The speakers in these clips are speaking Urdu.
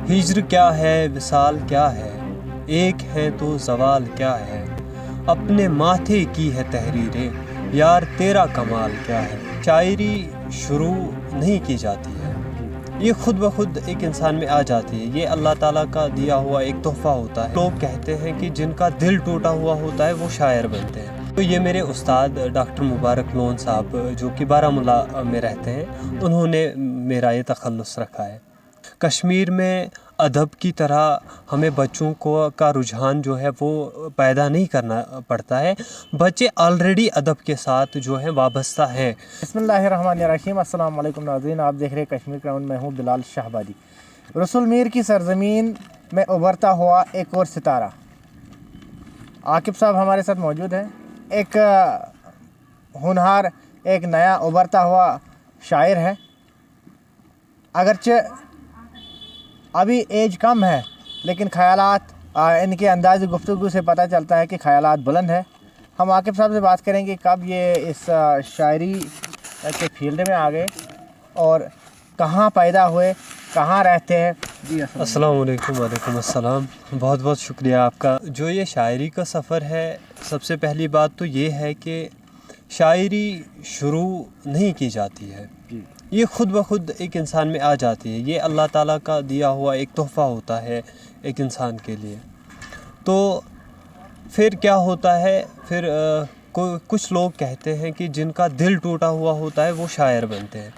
ہجر کیا ہے وصال کیا ہے، ایک ہے تو زوال کیا ہے، اپنے ماتھے کی ہے تحریریں، یار تیرا کمال کیا ہے۔ شاعری شروع نہیں کی جاتی ہے، یہ خود بخود ایک انسان میں آ جاتی ہے، یہ اللہ تعالیٰ کا دیا ہوا ایک تحفہ ہوتا ہے۔ لوگ کہتے ہیں کہ جن کا دل ٹوٹا ہوا ہوتا ہے وہ شاعر بنتے ہیں۔ تو یہ میرے استاد ڈاکٹر مبارک لون صاحب جو کہ بارہمولہ میں رہتے ہیں، انہوں نے میرا یہ تخلص رکھا ہے۔ کشمیر میں ادب کی طرح ہمیں بچوں کا رجحان جو ہے وہ پیدا نہیں کرنا پڑتا ہے، بچے آلریڈی ادب کے ساتھ جو ہے وابستہ ہیں۔ بسم اللہ الرحمن الرحیم۔ السلام علیکم ناظرین، آپ دیکھ رہے ہیں کشمیر کراؤن، میں ہوں بلال شہبادی۔ رسول میر کی سرزمین میں ابھرتا ہوا ایک اور ستارہ عاقب صاحب ہمارے ساتھ موجود ہیں، ایک ہونہار، ایک نیا ابھرتا ہوا شاعر ہے۔ اگرچہ ابھی ایج کم ہے لیکن خیالات ان کے انداز گفتگو سے پتہ چلتا ہے کہ خیالات بلند ہے۔ ہم عاقب صاحب سے بات کریں گے کب یہ اس شاعری کے فیلڈ میں آ گئے اور کہاں پیدا ہوئے، کہاں رہتے ہیں۔ جی السلام علیکم۔ وعلیکم السلام۔ بہت بہت شکریہ آپ کا۔ جو یہ شاعری کا سفر ہے، سب سے پہلی بات تو یہ ہے کہ شاعری شروع نہیں کی جاتی ہے، یہ خود بخود ایک انسان میں آ جاتی ہے، یہ اللہ تعالیٰ کا دیا ہوا ایک تحفہ ہوتا ہے ایک انسان کے لیے۔ تو پھر کیا ہوتا ہے، پھر کچھ لوگ کہتے ہیں کہ جن کا دل ٹوٹا ہوا ہوتا ہے وہ شاعر بنتے ہیں،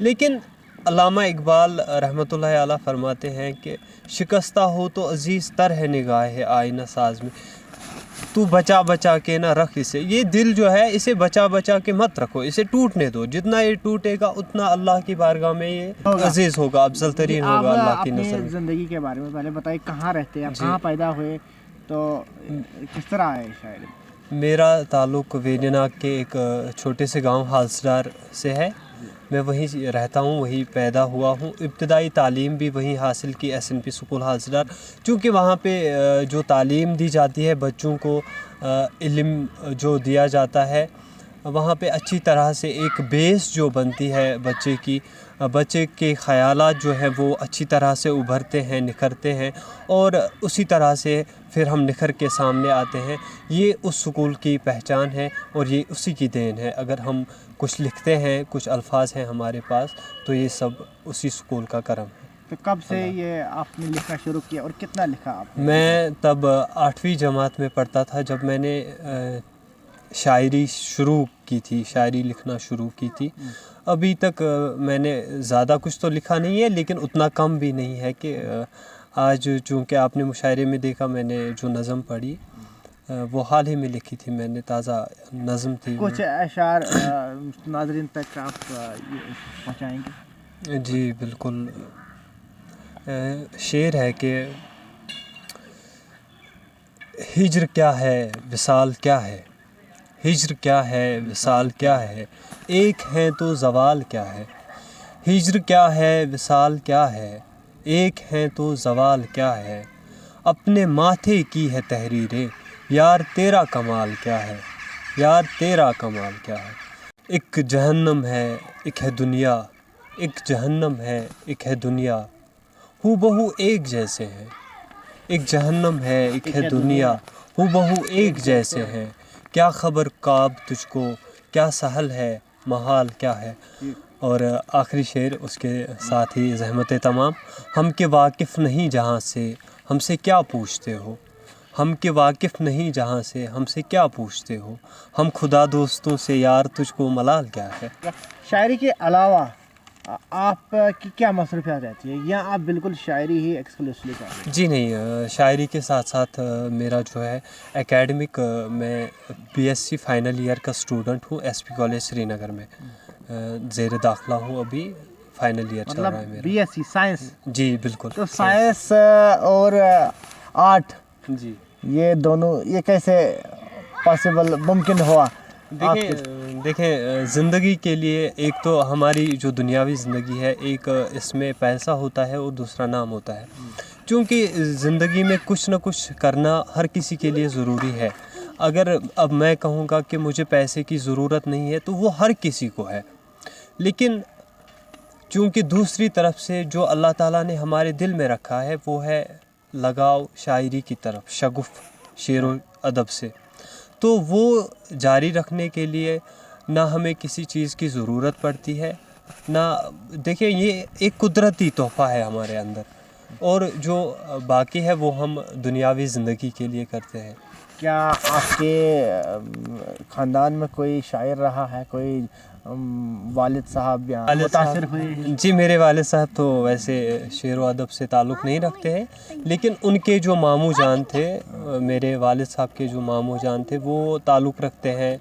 لیکن علامہ اقبال رحمۃ اللہ علیہ فرماتے ہیں کہ شکستہ ہو تو عزیز تر ہے نگاہ آئینہ ساز میں، تو بچا بچا کے نہ رکھ اسے، یہ دل جو ہے اسے بچا بچا کے مت رکھو، اسے ٹوٹنے دو، جتنا یہ ٹوٹے گا اتنا اللہ کی بارگاہ میں یہ عزیز ہوگا، افضل ترین ہوگا اللہ کی نظر میں۔ زندگی کے بارے میں پہلے بتائیے، کہاں رہتے ہیں، کہاں پیدا ہوئے، تو کس طرح آئے شاعری؟ میرا تعلق ویری ناگ کے ایک چھوٹے سے گاؤں ہالسڈار سے ہے، میں وہیں رہتا ہوں، وہیں پیدا ہوا ہوں۔ ابتدائی تعلیم بھی وہیں حاصل کی، ایس این پی اسکول ہالسڈار، چونکہ وہاں پہ جو تعلیم دی جاتی ہے، بچوں کو علم جو دیا جاتا ہے، وہاں پہ اچھی طرح سے ایک بیس جو بنتی ہے بچے کے خیالات جو ہے وہ اچھی طرح سے ابھرتے ہیں، نکھرتے ہیں، اور اسی طرح سے پھر ہم نکھر کے سامنے آتے ہیں۔ یہ اس سکول کی پہچان ہے اور یہ اسی کی دین ہے۔ اگر ہم کچھ لکھتے ہیں، کچھ الفاظ ہیں ہمارے پاس، تو یہ سب اسی سکول کا کرم ہے۔ تو کب سے یہ آپ نے لکھنا شروع کیا اور کتنا لکھا آپ نے؟ میں تب 8ویں جماعت میں پڑھتا تھا جب میں نے شاعری شروع کی تھی، شاعری لکھنا شروع کی تھی۔ ابھی تک میں نے زیادہ کچھ تو لکھا نہیں ہے، لیکن اتنا کم بھی نہیں ہے کہ آج چونکہ آپ نے مشاعرے میں دیکھا، میں نے جو نظم پڑھی وہ حال ہی میں لکھی تھی، میں نے تازہ نظم تھی۔ کچھ اشعار ناظرین تک آپ پہنچائیں گے؟ جی بالکل۔ شعر ہے کہ ہجر کیا ہے وصال کیا ہے، ہجر کیا ہے وصال کیا ہے، ایک ہے تو زوال کیا ہے۔ ہجر کیا ہے وصال کیا ہے، ایک ہے تو زوال کیا ہے، اپنے ماتھے کی ہے تحریریں، یار تیرا کمال کیا ہے، یار تیرا کمال کیا ہے۔ ایک جہنم ہے ایک ہے دنیا، ایک جہنم ہے ایک ہے دنیا، ہو بہو ایک جیسے ہیں۔ ایک جہنم ہے ایک ہے دنیا، ہو بہو ایک جیسے ہیں، کیا خبر کعب تجھ کو، کیا سہل ہے محال کیا ہے۔ اور آخری شعر اس کے ساتھ ہی زحمت تمام، ہم کے واقف نہیں جہاں سے ہم سے کیا پوچھتے ہو، ہم کے واقف نہیں جہاں سے ہم سے کیا پوچھتے ہو، ہم خدا دوستوں سے یار تجھ کو ملال کیا ہے۔ شاعری کے علاوہ آپ کی کیا مصروفیات رہتی ہے، یا آپ بالکل شاعری ہی ایکسکلوسیولی کرتے ہیں؟ جی نہیں، شاعری کے ساتھ ساتھ میرا جو ہے اکیڈمک، میں B S C final year کا اسٹوڈنٹ ہوں، S P college Srinagar میں زیر داخلہ ہوں، ابھی فائنل ایئر چل رہا ہے میرا۔ B S C science? جی بالکل۔ تو سائنس اور آرٹ، جی یہ دونوں یہ کیسے پاسبل ممکن ہوا؟ دیکھیں زندگی کے لیے ایک تو ہماری جو دنیاوی زندگی ہے، ایک اس میں پیسہ ہوتا ہے اور دوسرا نام ہوتا ہے، چونکہ زندگی میں کچھ نہ کچھ کرنا ہر کسی کے لیے ضروری ہے۔ اگر اب میں کہوں گا کہ مجھے پیسے کی ضرورت نہیں ہے تو وہ ہر کسی کو ہے، لیکن چونکہ دوسری طرف سے جو اللہ تعالیٰ نے ہمارے دل میں رکھا ہے وہ ہے لگاؤ شاعری کی طرف، شغف شعر و ادب سے، تو وہ جاری رکھنے کے لیے نہ ہمیں کسی چیز کی ضرورت پڑتی ہے، نہ دیکھیں یہ ایک قدرتی تحفہ ہے ہمارے اندر، اور جو باقی ہے وہ ہم دنیاوی زندگی کے لیے کرتے ہیں۔ کیا آپ کے خاندان میں کوئی شاعر رہا ہے، کوئی والد صاحب یا متاثر ہوئے؟ جی میرے والد صاحب تو ویسے شعر و ادب سے تعلق نہیں رکھتے ہیں، لیکن ان کے جو ماموں جان تھے، میرے والد صاحب کے جو ماموں جان تھے وہ تعلق رکھتے ہیں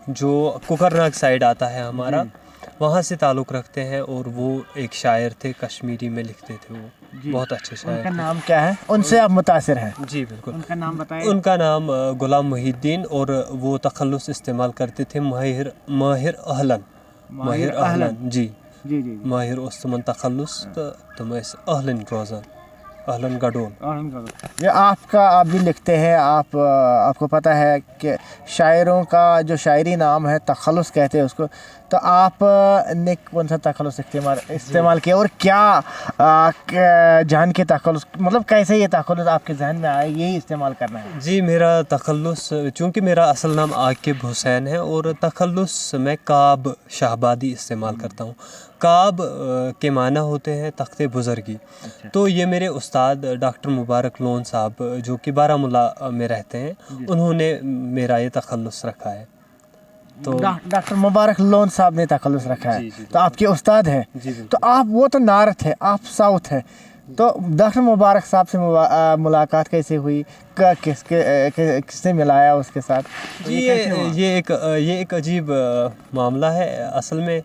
جو کوکرناگ سائڈ آتا ہے ہمارا، وہاں سے تعلق رکھتے ہیں، اور وہ ایک شاعر تھے، کشمیری میں لکھتے تھے، وہ بہت اچھے شاعر۔ ان کا نام کیا ہے؟ ان سے آپ متاثر ہیں؟ جی بالکل۔ ان کا نام بتائیں۔ ان کا نام غلام محی الدین، اور وہ تخلص استعمال کرتے تھے ماہر اہلن، ماہر اہلن، جی جی جی ماہر استمن تخلص تم اہلن روزان، اہلن گڈول۔ یہ آپ بھی لکھتے ہیں، آپ کو پتہ ہے کہ شاعروں کا جو شاعری نام ہے تخلص کہتے ہیں اس کو، تو آپ نے کون سا تخلص استعمال کیا، اور کیا جان کے تخلص، مطلب کیسے یہ تخلص آپ کے ذہن میں آئے یہی استعمال کرنا ہے؟ جی میرا تخلص، چونکہ میرا اصل نام عاقب حسین ہے، اور تخلص میں کعب شہبادی استعمال کرتا ہوں۔ کعب کے معنی ہوتے ہیں تخت بزرگی، تو یہ میرے استاد ڈاکٹر مبارک لون صاحب جو کہ بارہ مولہ میں رہتے ہیں، انہوں نے میرا یہ تخلص رکھا ہے۔ تو ڈاکٹر مبارک لون صاحب نے تخلص رکھا ہے، تو آپ کے استاد ہیں۔ جی تو آپ، وہ تو نارتھ ہے، آپ ساؤتھ ہے، تو ڈاکٹر مبارک صاحب سے ملاقات کیسے ہوئی، کس نے ملایا اس کے ساتھ؟ یہ ایک عجیب معاملہ ہے۔ اصل میں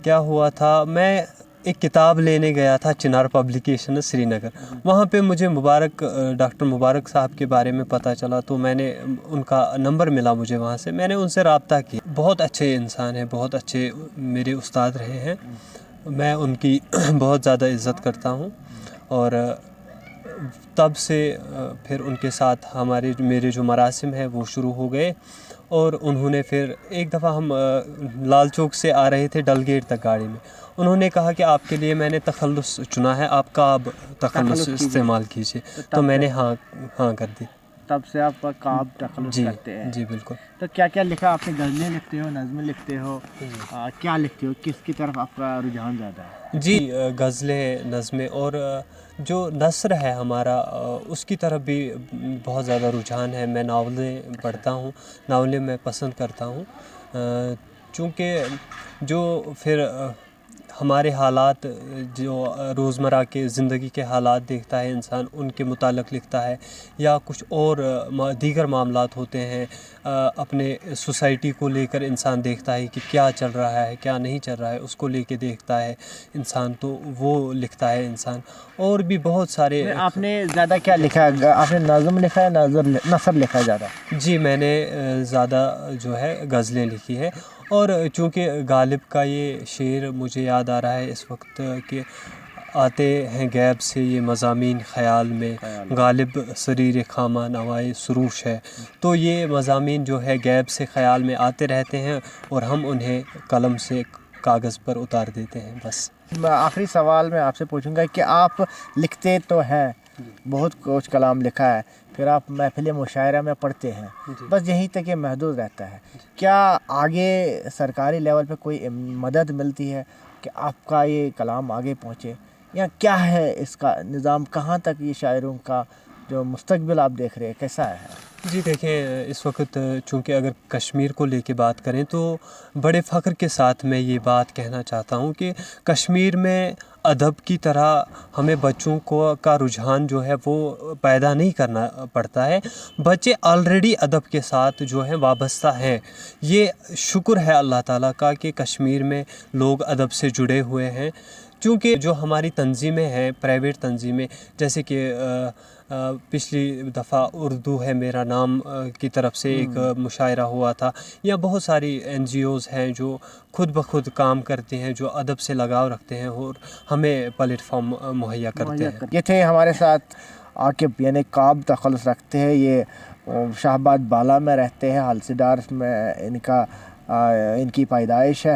کیا ہوا تھا، میں ایک کتاب لینے گیا تھا چنار پبلیکیشن سری نگر، وہاں پہ مجھے ڈاکٹر مبارک صاحب کے بارے میں پتہ چلا، تو میں نے ان کا نمبر ملا مجھے وہاں سے، میں نے ان سے رابطہ کیا۔ بہت اچھے انسان ہیں، بہت اچھے میرے استاد رہے ہیں، میں ان کی بہت زیادہ عزت کرتا ہوں، اور تب سے پھر ان کے ساتھ میرے جو مراسم ہیں وہ شروع ہو گئے، اور انہوں نے پھر ایک دفعہ ہم لال چوک سے آ رہے تھے ڈل گیٹ تک گاڑی میں، انہوں نے کہا کہ آپ کے لیے میں نے تخلص چنا ہے، آپ کعب تخلص استعمال کیجیے، تو میں نے ہاں کر دی۔ تب سے آپ کعب تخلص کرتے ہیں؟ جی بالکل۔ تو کیا کیا لکھا آپ نے؟ غزلیں لکھتے ہو، نظمیں لکھتے ہو، کیا لکھتے ہو؟ کس کی طرف آپ کا رجحان زیادہ ہے؟ جی غزلیں، نظمیں، اور جو نثر ہے ہمارا اس کی طرف بھی بہت زیادہ رجحان ہے۔ میں ناولیں پڑھتا ہوں، ناولیں میں پسند کرتا ہوں، چونکہ جو پھر ہمارے حالات، جو روزمرہ کے زندگی کے حالات دیکھتا ہے انسان، ان کے متعلق لکھتا ہے، یا کچھ اور دیگر معاملات ہوتے ہیں اپنے سوسائٹی کو لے کر انسان دیکھتا ہے کہ کیا چل رہا ہے کیا نہیں چل رہا ہے، اس کو لے کے دیکھتا ہے انسان، تو وہ لکھتا ہے انسان۔ اور بھی بہت سارے۔ آپ نے زیادہ کیا لکھا ہے؟ آپ نے نظم لکھا ہے، نثر لکھا ہے زیادہ؟ جی میں نے زیادہ جو ہے غزلیں لکھی ہے، اور چونکہ غالب کا یہ شعر مجھے یاد آ رہا ہے اس وقت کہ آتے ہیں غیب سے یہ مضامین خیال میں، غالب سریر خامہ نوائے سروش ہے، تو یہ مضامین جو ہے غیب سے خیال میں آتے رہتے ہیں، اور ہم انہیں قلم سے کاغذ پر اتار دیتے ہیں۔ بس آخری سوال میں آپ سے پوچھوں گا کہ آپ لکھتے تو ہیں، بہت کچھ کلام لکھا ہے، پھر آپ محفل مشاعرہ میں پڑھتے ہیں، بس یہیں تک یہ محدود رہتا ہے، کیا آگے سرکاری لیول پہ کوئی مدد ملتی ہے کہ آپ کا یہ کلام آگے پہنچے، یا کیا ہے اس کا نظام، کہاں تک یہ شاعروں کا جو مستقبل آپ دیکھ رہے ہیں کیسا ہے؟ جی دیکھیں، اس وقت چونکہ اگر کشمیر کو لے کے بات کریں تو بڑے فخر کے ساتھ میں یہ بات کہنا چاہتا ہوں کہ کشمیر میں ادب کی طرح ہمیں بچوں کا رجحان جو ہے وہ پیدا نہیں کرنا پڑتا ہے، بچے آلریڈی ادب کے ساتھ جو ہیں وابستہ ہیں۔ یہ شکر ہے اللہ تعالیٰ کا کہ کشمیر میں لوگ ادب سے جڑے ہوئے ہیں، چونکہ جو ہماری تنظیمیں ہیں، پرائیویٹ تنظیمیں، جیسے کہ پچھلی دفعہ اردو ہے میرا نام کی طرف سے ایک مشاعرہ ہوا تھا، یا بہت ساری این جی اوز ہیں جو خود بخود کام کرتے ہیں، جو ادب سے لگاؤ رکھتے ہیں اور ہمیں پلیٹ فارم مہیا کرتے ہیں۔ یہ تھے ہمارے ساتھ عاقب، یعنی کعب تخلص رکھتے ہیں، یہ شاہباد بالا میں رہتے ہیں، ہلسی ڈار میں ان کی پیدائش ہے۔